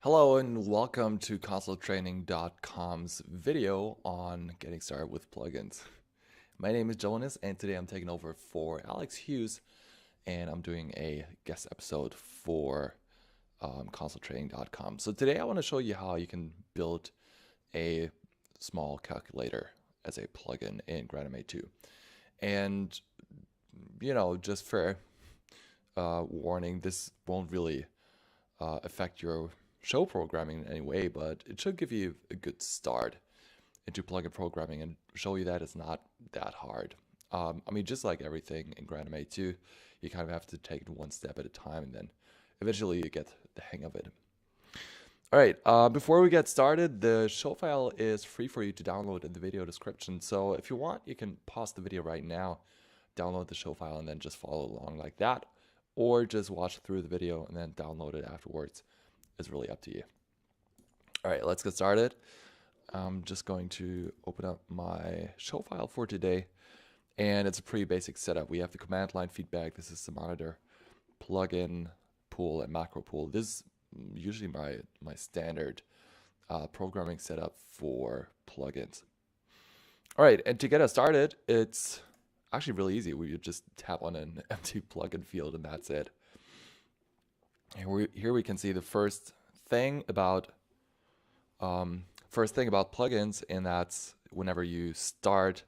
Hello and welcome to console.training.com's video on getting started with plugins. My name is Jonas and today I'm taking over for Alex Hughes and I'm doing a guest episode for console.training.com. So today I want to show you how you can build a small calculator as a plugin in grandMA2. And just for warning, this won't really affect your show programming in any way, but it should give you a good start into plugin programming and show you that it's not that hard. Just like everything in grandMA2, you kind of have to take it one step at a time, and then eventually you get the hang of it. All right, before we get started, the show file is free for you to download in the video description. So if you want, you can pause the video right now, download the show file, and then just follow along like that, or just watch through the video and then download it afterwards. It's really up to you. All right, let's get started. I'm just going to open up my show file for today, and it's a pretty basic setup. We have the command line feedback. This is the monitor, plugin pool, and macro pool. This is usually my standard programming setup for plugins. All right, and to get us started, it's actually really easy. We just tap on an empty plugin field, and that's it. Here we can see the first thing about plugins, and that's whenever you start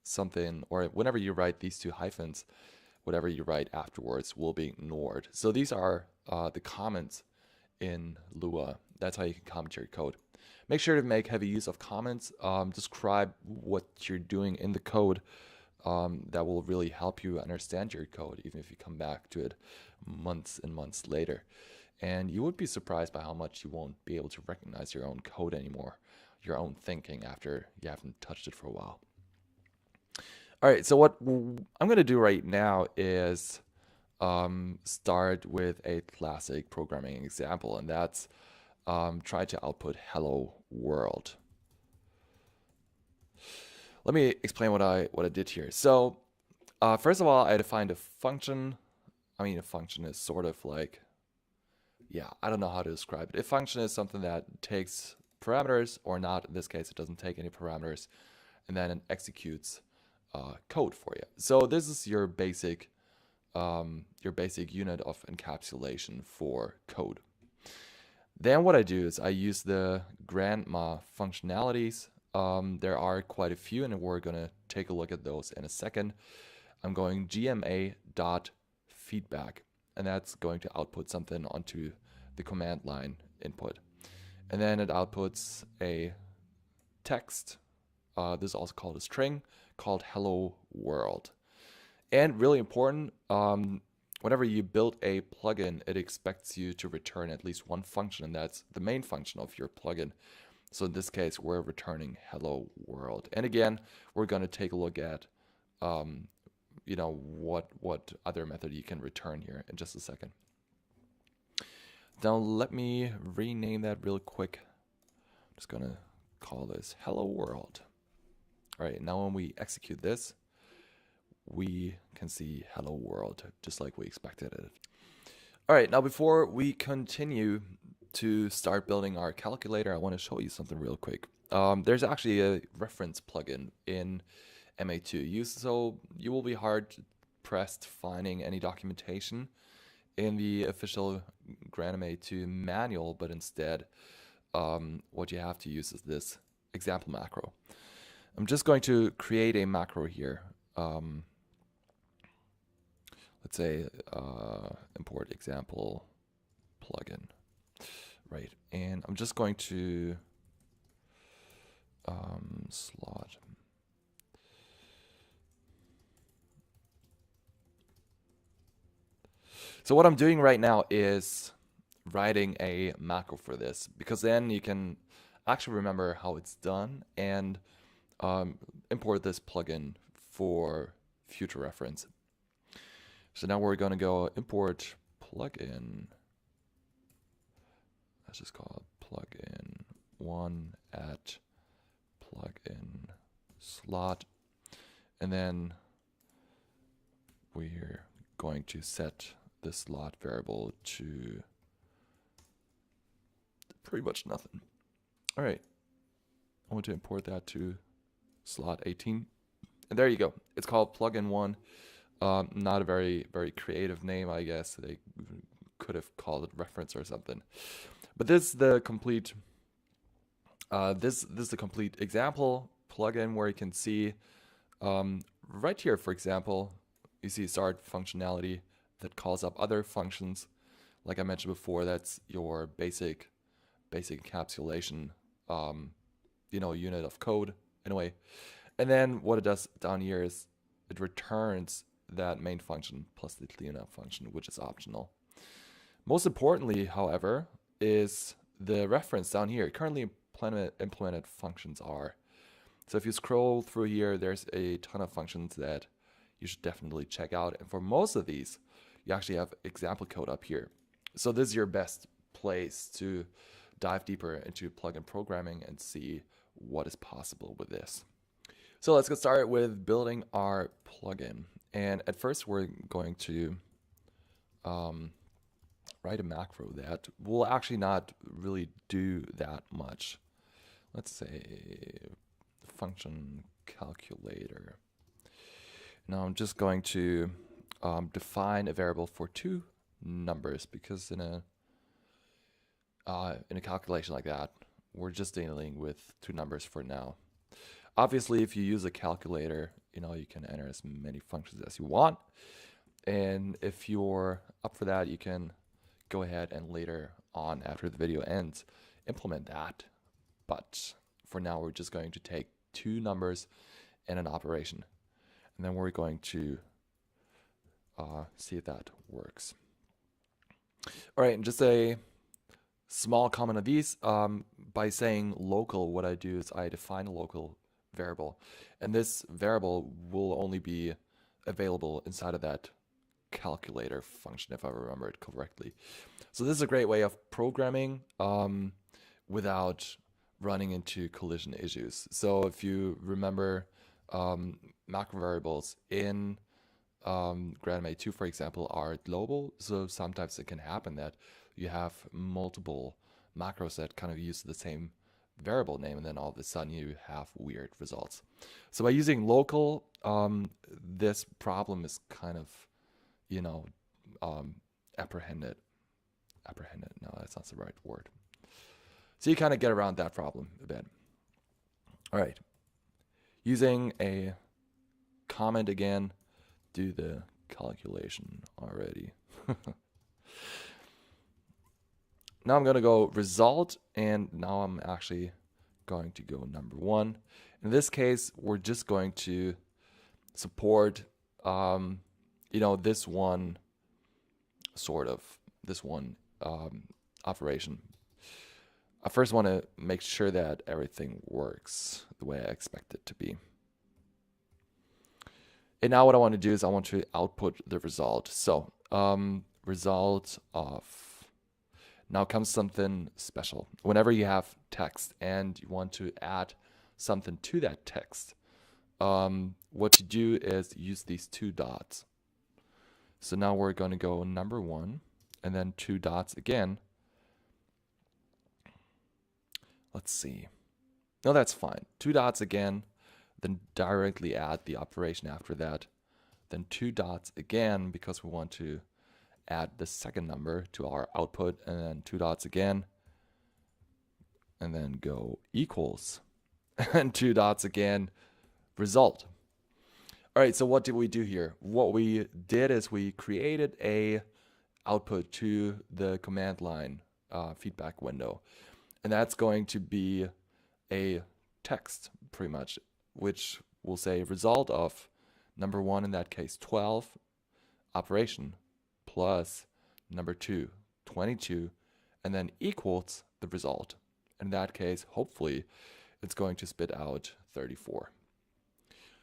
something, or whenever you write these two hyphens, whatever you write afterwards will be ignored. So these are the comments in Lua. That's how you can comment your code. Make sure to make heavy use of comments. Describe what you're doing in the code. That will really help you understand your code, even if you come back to it months and months later. And you would be surprised by how much you won't be able to recognize your own code anymore, your own thinking, after you haven't touched it for a while. All right, so what I'm going to do right now is start with a classic programming example, and that's try to output hello world. Let me explain what I did here. So first of all, I defined a function. A function is sort of like, I don't know how to describe it. A function is something that takes parameters, or not. In this case, it doesn't take any parameters, and then it executes code for you. So this is your basic unit of encapsulation for code. Then what I do is I use the grandMA functionalities. There are quite a few, and we're going to take a look at those in a second. I'm going grandMA.feedback, and that's going to output something onto the command line input. And then it outputs a text. This is also called a string, called hello world. And really important, whenever you build a plugin, it expects you to return at least one function, and that's the main function of your plugin. So in this case, we're returning hello world. And again, we're going to take a look at what other method you can return here in just a second. Now let me rename that real quick. I'm just going to call this hello world. All right, now when we execute this, we can see hello world just like we expected it. All right, now before we continue to start building our calculator, I want to show you something real quick. There's actually a reference plugin in MA2, so you will be hard pressed finding any documentation in the official grandMA2 manual, but instead what you have to use is this example macro. I'm just going to create a macro here. Let's say import example plugin. Right, and I'm just going to slot. So what I'm doing right now is writing a macro for this, because then you can actually remember how it's done and import this plugin for future reference. So now we're going to go import plugin. Let's just call it plugin 1 at plugin slot, and then we're going to set the slot variable to Pretty much nothing. All right. I want to import that to slot 18. And there you go. It's called plugin 1. Not a very creative name, I guess. They could have called it reference or something. But this is the complete this is the complete example plugin where you can see right here, for example, you see start functionality that calls up other functions. Like I mentioned before, that's your basic encapsulation unit of code in a way. And then what it does down here is it returns that main function plus the cleanup function, which is optional. Most importantly, however, is the reference down here. Currently implemented functions are. So if you scroll through here, there's a ton of functions that you should definitely check out. And for most of these, you actually have example code up here. So this is your best place to dive deeper into plugin programming and see what is possible with this. So let's get started with building our plugin. And at first we're going to write a macro that will actually not really do that much. Let's say function calculator. Now I'm just going to define a variable for 2 numbers, because in a calculation like that, we're just dealing with 2 numbers for now. Obviously, if you use a calculator, you can enter as many functions as you want. And if you're up for that, you can go ahead and later on, after the video ends, implement that. But for now, we're just going to take 2 numbers and an operation. And then we're going to see if that works. All right, and just a small comment on these. By saying local, what I do is I define a local variable. And this variable will only be available inside of that calculator function, if I remember it correctly. So this is a great way of programming without running into collision issues. So if you remember macro variables in grandMA2, for example, are global. So sometimes it can happen that you have multiple macros that kind of use the same variable name, and then all of a sudden you have weird results. So by using local, this problem is kind of, apprehended. No, that's not the right word. So you kind of get around that problem a bit. All right. Using a comment again, do the calculation already. Now I'm going to go result, and now I'm actually going to go number 1. In this case, we're just going to support, this one operation. I first want to make sure that everything works the way I expect it to be. And now what I want to do is I want to output the result. So result of, now comes something special. Whenever you have text and you want to add something to that text, what you do is use these 2 dots. So now we're going to go number 1 and then 2 dots again. Let's see. No, that's fine. 2 dots again, then directly add the operation after that. Then 2 dots again, because we want to add the second number to our output, and then 2 dots again, and then go equals, and 2 dots again, result. All right, so what did we do here? What we did is we created a output to the command line feedback window. And that's going to be a text, pretty much, which will say result of number 1, in that case 12, operation, plus number 2, 22, and then equals the result. In that case, hopefully, it's going to spit out 34.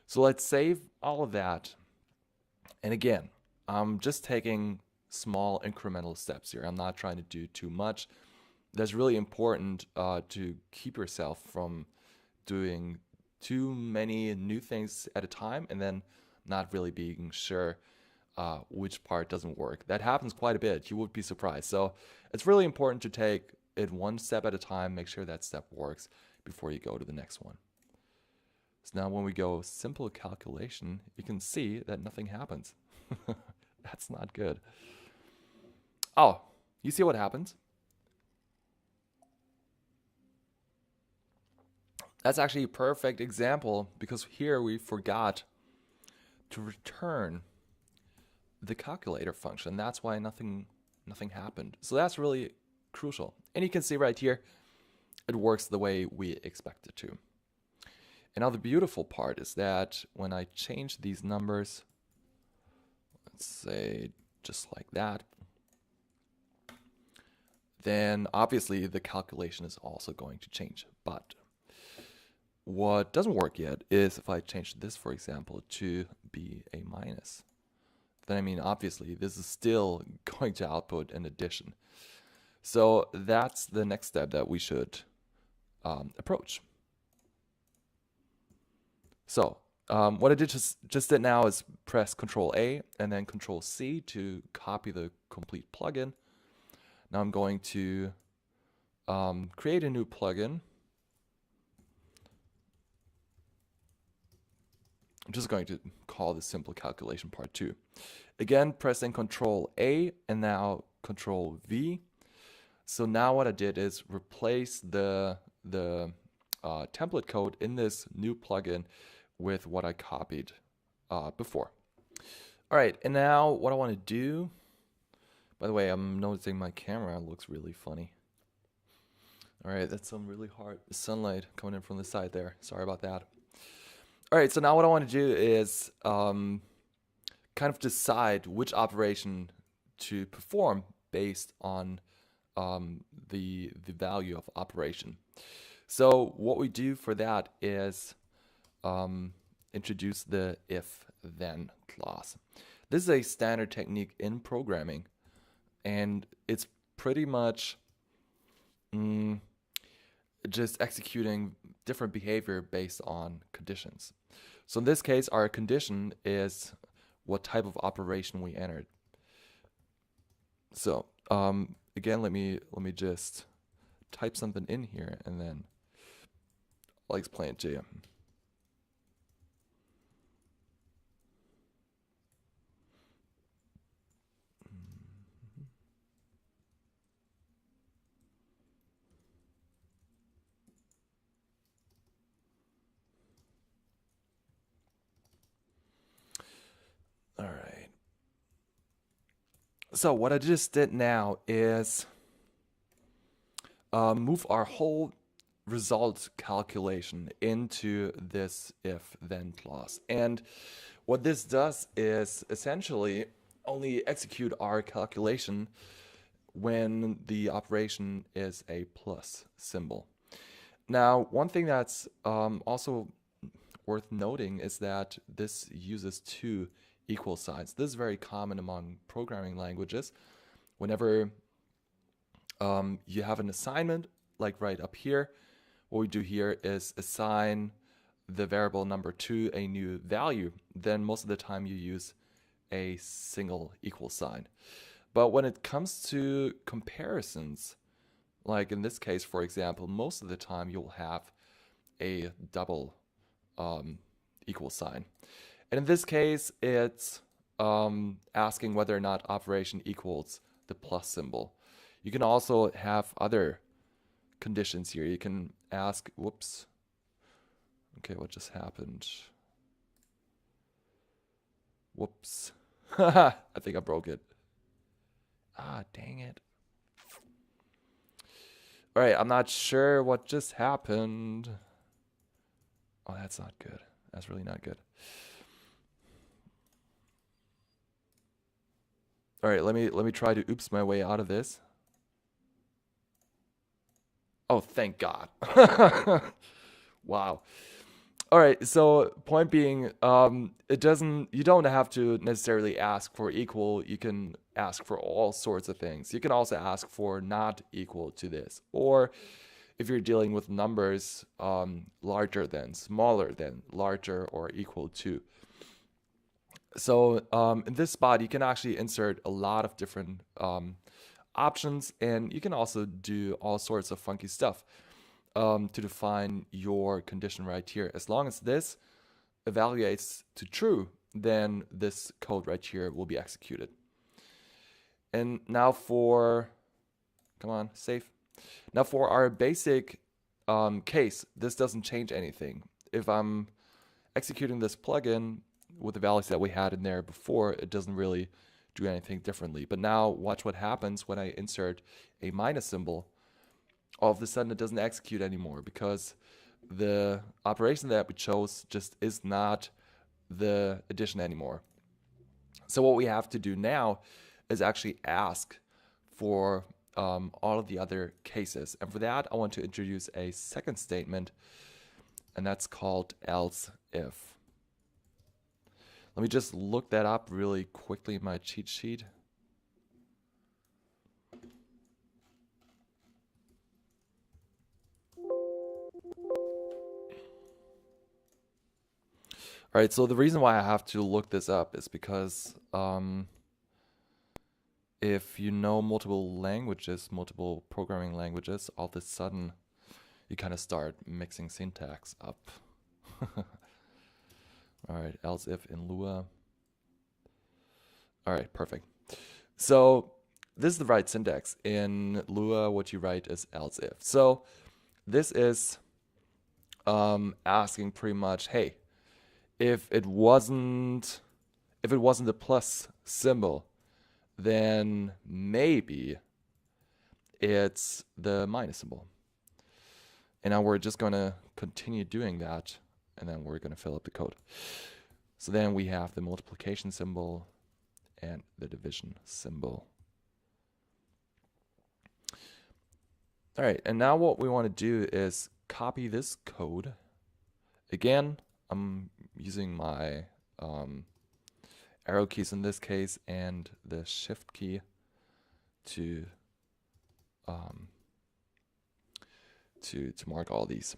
So let's save all of that. And again, I'm just taking small incremental steps here. I'm not trying to do too much. That's really important to keep yourself from doing too many new things at a time and then not really being sure which part doesn't work. That happens quite a bit. You would be surprised. So it's really important to take it one step at a time, make sure that step works before you go to the next one. So now when we go simple calculation, you can see that nothing happens. That's not good. Oh, you see what happens? That's actually a perfect example because here we forgot to return the calculator function. That's why nothing happened. So that's really crucial. And you can see right here, it works the way we expect it to. And now the beautiful part is that when I change these numbers, let's say just like that, then obviously the calculation is also going to change. But what doesn't work yet is if I change this, for example, to be a minus. Then I mean, obviously, this is still going to output an addition. So that's the next step that we should approach. So what I just did now is press Control A and then Control C to copy the complete plugin. Now I'm going to create a new plugin. I'm just going to call this simple calculation part 2. Again, pressing Control A and now Control V. So now what I did is replace the template code in this new plugin with what I copied before. All right, and now what I want to do, by the way, I'm noticing my camera looks really funny. All right, that's some really hard sunlight coming in from the side there. Sorry about that. All right, so now what I want to do is kind of decide which operation to perform based on the value of operation. So what we do for that is introduce the if-then clause. This is a standard technique in programming, and it's pretty much just executing different behavior based on conditions. So in this case, our condition is what type of operation we entered. So again, let me just type something in here and then I'll explain it to you. All right. So what I just did now is move our whole result calculation into this if-then clause. And what this does is essentially only execute our calculation when the operation is a plus symbol. Now, one thing that's also worth noting is that this uses 2 equal signs. This is very common among programming languages. Whenever you have an assignment, like right up here, what we do here is assign the variable number to a new value. Then most of the time you use a single equal sign. But when it comes to comparisons, like in this case, for example, most of the time you'll have a double equal sign. And in this case, it's asking whether or not operation equals the plus symbol. You can also have other conditions here. You can ask, whoops. Okay, what just happened? Whoops. I think I broke it. Ah, dang it. All right, I'm not sure what just happened. Oh, that's not good. That's really not good. All right, let me try to oops my way out of this. Oh, thank God. Wow. All right, so point being, you don't have to necessarily ask for equal. You can ask for all sorts of things. You can also ask for not equal to this. Or if you're dealing with numbers, larger than, smaller than, larger or equal to. So in this spot, you can actually insert a lot of different options, and you can also do all sorts of funky stuff to define your condition right here. As long as this evaluates to true, then this code right here will be executed. And now for, come on, save. Now for our basic case, this doesn't change anything. If I'm executing this plugin with the values that we had in there before, it doesn't really do anything differently. But now watch what happens when I insert a minus symbol. All of a sudden it doesn't execute anymore because the operation that we chose just is not the addition anymore. So what we have to do now is actually ask for all of the other cases. And for that, I want to introduce a second statement, and that's called else if. Let me just look that up really quickly in my cheat sheet. All right, so the reason why I have to look this up is because if you know multiple languages, multiple programming languages, all of a sudden you kind of start mixing syntax up. All right, else if in Lua. All right, perfect. So this is the right syntax. In Lua, what you write is else if. So this is asking pretty much, hey, if it wasn't a plus symbol, then maybe it's the minus symbol. And now we're just going to continue doing that, and then we're going to fill up the code. So then we have the multiplication symbol and the division symbol. All right, and now what we want to do is copy this code. Again, I'm using my arrow keys in this case and the shift key to mark all these.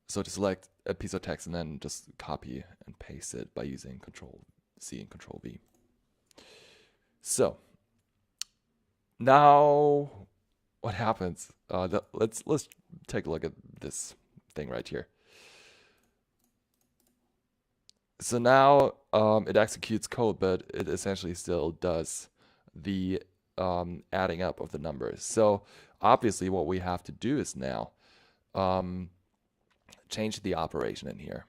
So to select a piece of text and then just copy and paste it by using Control C and Control V. So now what happens? Let's take a look at this thing right here. So now it executes code, but it essentially still does the adding up of the numbers. So obviously what we have to do is now change the operation in here.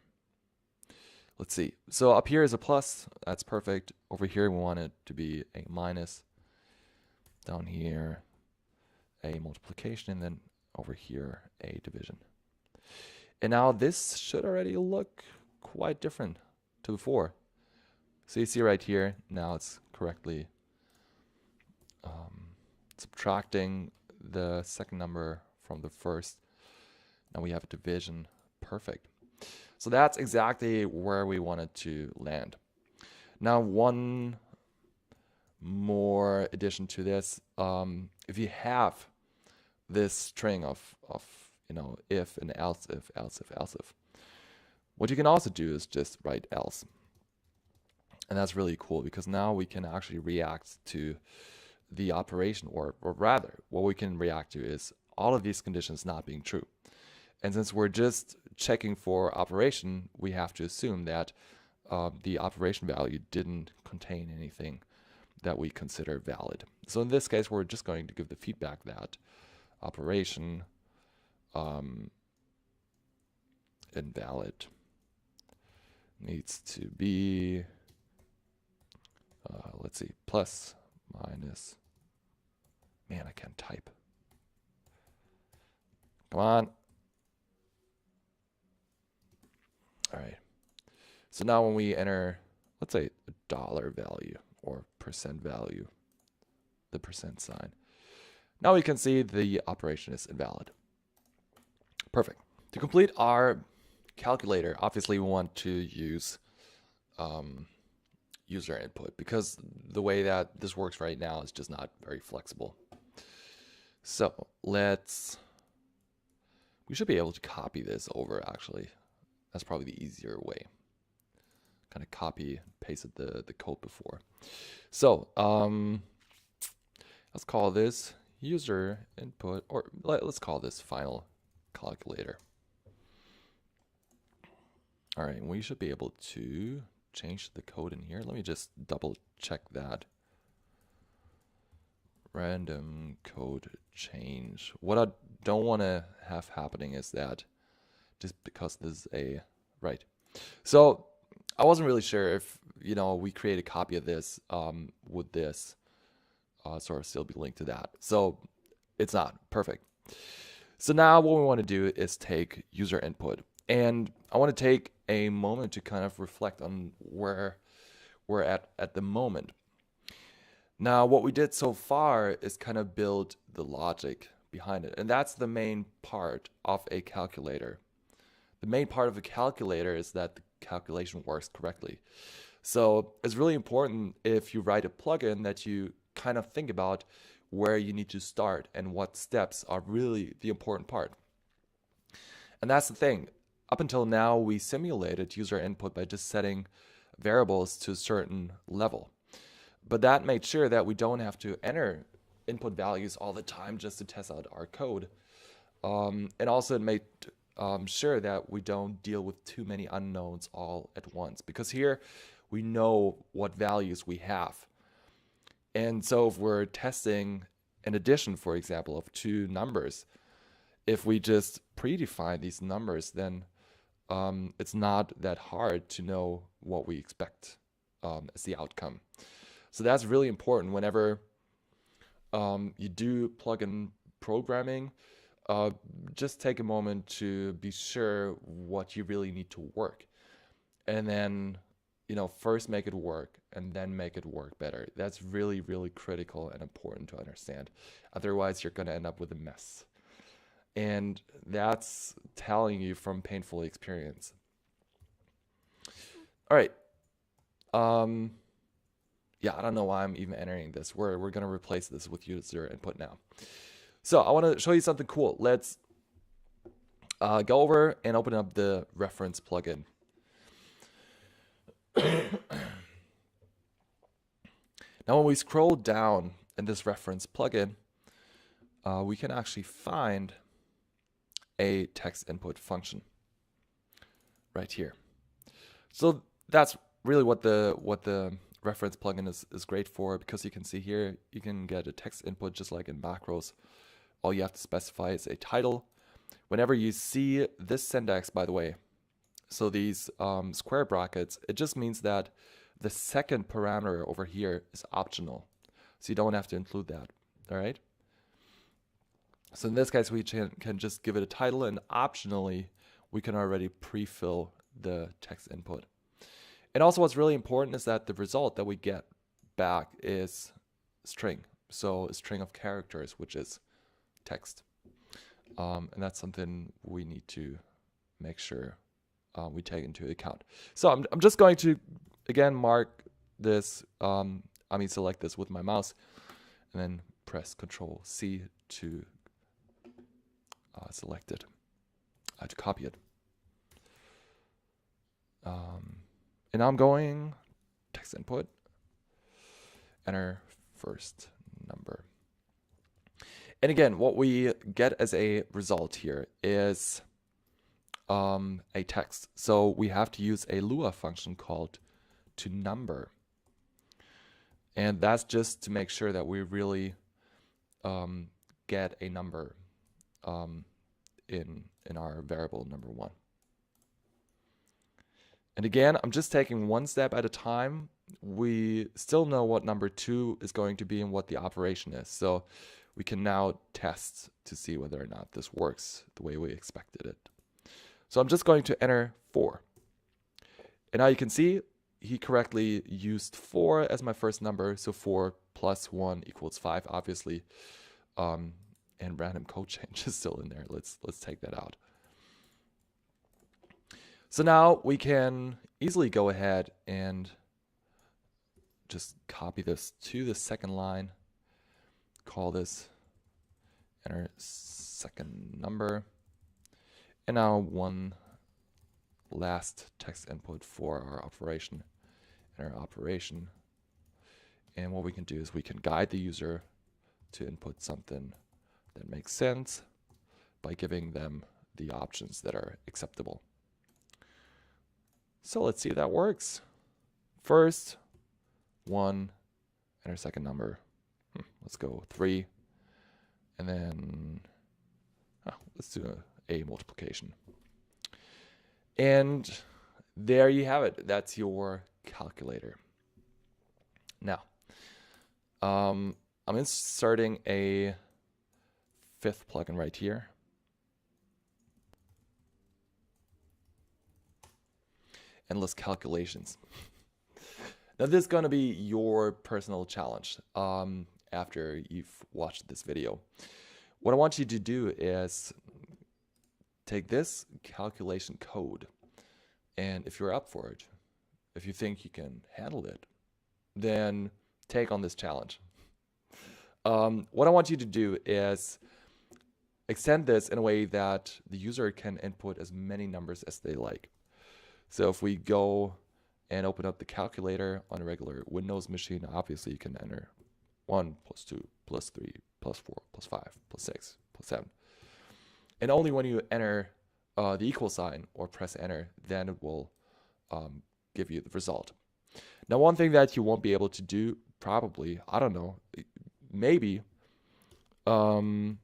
Let's see. So up here is a plus. That's perfect. Over here we want it to be a minus. Down here a multiplication, and then over here a division. And now this should already look quite different to before. So you see right here, now it's correctly subtracting the second number from the first. Now we have a division. Perfect. So that's exactly where we wanted to land. Now one more addition to this. If you have this string of if and else if, what you can also do is just write else. And that's really cool because now we can actually react to the operation, or rather, what we can react to is all of these conditions not being true. And since we're just checking for operation, we have to assume that the operation value didn't contain anything that we consider valid. So in this case, we're just going to give the feedback that operation invalid needs to be, let's see, plus, minus, man, I can't type. Come on. All right. So now when we enter, let's say a dollar value or percent value, the percent sign, now we can see the operation is invalid. Perfect. To complete our calculator, obviously we want to use user input because the way that this works right now is just not very flexible. So we should be able to copy this over actually. That's probably the easier way. Kind of copy, pasted the code before. So Let's call this user input, or let's call this final calculator. All right, we should be able to change the code in here. Let me just double check that. Random code change. What I don't want to have happening is that just because this is a, right. So I wasn't really sure if, you know, we create a copy of this, would this sort of still be linked to that. So it's not perfect. So now what we want to do is take user input, and I want to take a moment to kind of reflect on where we're at the moment. Now what we did so far is kind of build the logic behind it, and that's the main part of a calculator. The main part of a calculator is that the calculation works correctly. So it's really important if you write a plugin that you kind of think about where you need to start and what steps are really the important part. And that's the thing. Up until now, we simulated user input by just setting variables to a certain level. But that made sure that we don't have to enter input values all the time just to test out our code. And also it made sure that we don't deal with too many unknowns all at once, because here we know what values we have. And so if we're testing an addition, for example, of two numbers, if we just predefine these numbers, then it's not that hard to know what we expect as the outcome. So that's really important whenever you do plugin programming. Just take a moment to be sure what you really need to work, and then, you know, first make it work and then make it work better. That's really, really critical and important to understand. Otherwise, you're going to end up with a mess. And that's telling you from painful experience. All right. Yeah, I don't know why I'm even entering this. We're going to replace this with user input now. So I want to show you something cool. Let's go over and open up the reference plugin. Now, when we scroll down in this reference plugin, we can actually find a text input function right here. So that's really what the reference plugin is great for, because you can see here you can get a text input just like in macros. All you have to specify is a title. Whenever you see this syntax, by the way, so these square brackets, it just means that the second parameter over here is optional. So you don't have to include that, all right? So in this case, we can just give it a title, and optionally, we can already pre-fill the text input. And also what's really important is that the result that we get back is string. So a string of characters, which is text. And that's something we need to make sure we take into account. So I'm just going to, again, mark this, select this with my mouse, and then press Control-C to select it, to copy it. And now I'm going text input, enter first number. And again, what we get as a result here is a text. So we have to use a Lua function called toNumber. And that's just to make sure that we really get a number in our variable number 1. And again, I'm just taking one step at a time. We still know what number 2 is going to be and what the operation is. So we can now test to see whether or not this works the way we expected it. So I'm just going to enter 4. And now you can see he correctly used 4 as my first number. So 4 plus 1 equals 5, obviously. And random code change is still in there. Let's take that out. So now we can easily go ahead and just copy this to the second line, call this enter second number, and now one last text input for our operation, enter operation. And what we can do is we can guide the user to input something that makes sense by giving them the options that are acceptable. So let's see if that works. First, 1, enter second number. Let's go 3. And then let's do a multiplication. And there you have it. That's your calculator. Now, I'm inserting a 5th plugin right here. Endless calculations. Now this is going to be your personal challenge after you've watched this video. What I want you to do is take this calculation code, and if you're up for it, if you think you can handle it, then take on this challenge. What I want you to do is extend this in a way that the user can input as many numbers as they like. So if we go and open up the calculator on a regular Windows machine, obviously you can enter 1 plus 2 plus 3 plus 4 plus 5 plus 6 plus 7. And only when you enter the equal sign or press enter, then it will give you the result. Now, one thing that you won't be able to do, probably, I don't know, maybe, you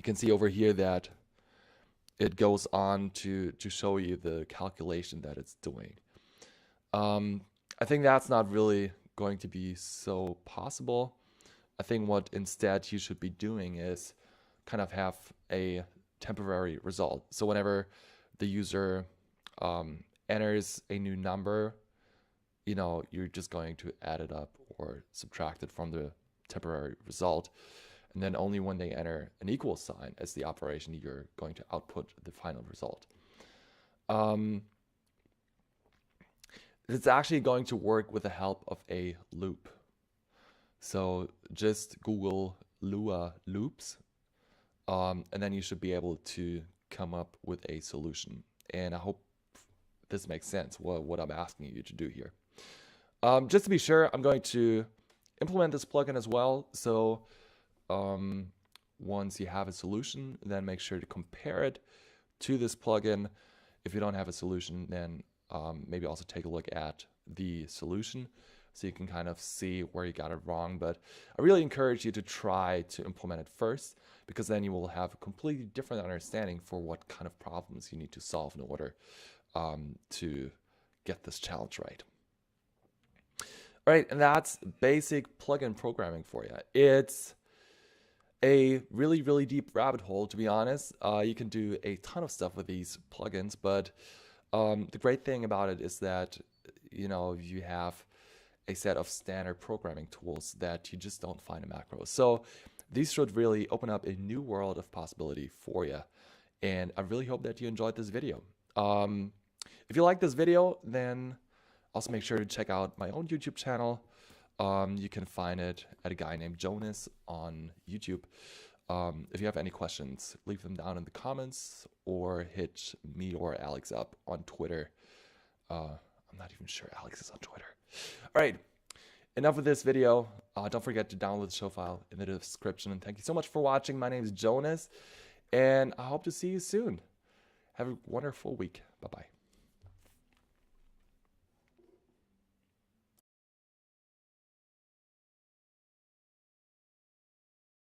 can see over here that it goes on to show you the calculation that it's doing. I think that's not really going to be so possible. I think what instead you should be doing is kind of have a temporary result. So whenever the user enters a new number, you know, you're just going to add it up or subtract it from the temporary result. And then only when they enter an equal sign as the operation, you're going to output the final result. It's actually going to work with the help of a loop. So just Google Lua loops, and then you should be able to come up with a solution. And I hope this makes sense, what I'm asking you to do here. Just to be sure, I'm going to implement this plugin as well. So once you have a solution, then make sure to compare it to this plugin. If you don't have a solution, then maybe also take a look at the solution so you can kind of see where you got it wrong. But I really encourage you to try to implement it first, because then you will have a completely different understanding for what kind of problems you need to solve in order to get this challenge right. All right, and that's basic plugin programming for you. It's a really, really deep rabbit hole, to be honest. You can do a ton of stuff with these plugins, but the great thing about it is that, you know, you have a set of standard programming tools that you just don't find in macros. So these should really open up a new world of possibility for you. And I really hope that you enjoyed this video. If you like this video, then also make sure to check out my own YouTube channel. You can find it at a guy named Jonas on YouTube. If you have any questions, leave them down in the comments or hit me or Alex up on Twitter. I'm not even sure Alex is on Twitter. All right, enough of this video. Don't forget to download the show file in the description. And thank you so much for watching. My name is Jonas, and I hope to see you soon. Have a wonderful week. Bye-bye.